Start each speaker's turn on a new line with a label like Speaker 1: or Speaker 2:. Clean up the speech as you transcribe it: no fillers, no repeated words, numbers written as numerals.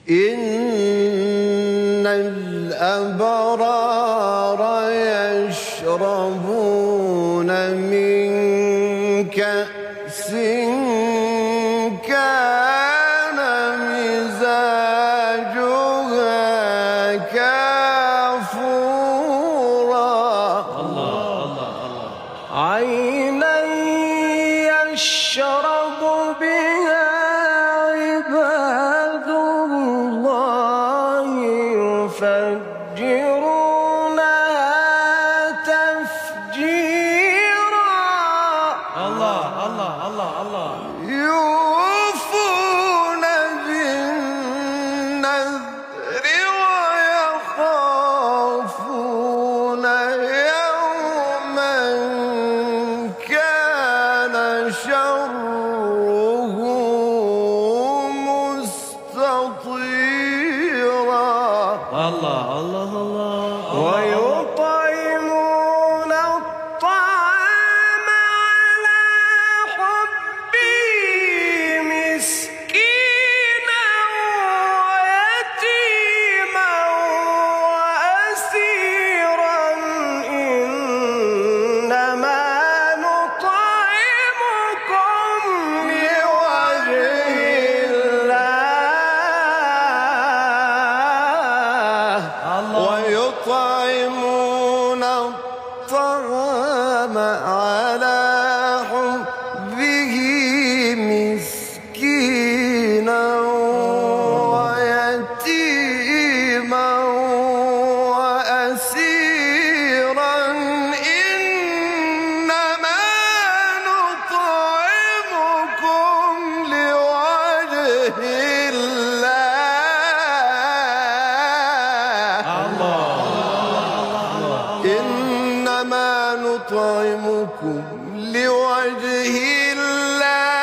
Speaker 1: إن الأبرار يشربون من كأس كان مزاجها كافورا عينا يشرب بها عباد الله يفجرونها تفجيرا يوفون بالنذر ويخافون يوما كان شره مستطيرا ويطعمون الطعام على حبه مسكينا ويتيما وأسيرا إنما نطعمكم لوجه الله ويطعمون الطعام على حبه مسكينا ويتيما وأسيرا إنما نطعمكم لوجه الله إنما نطعمكم لوجه الله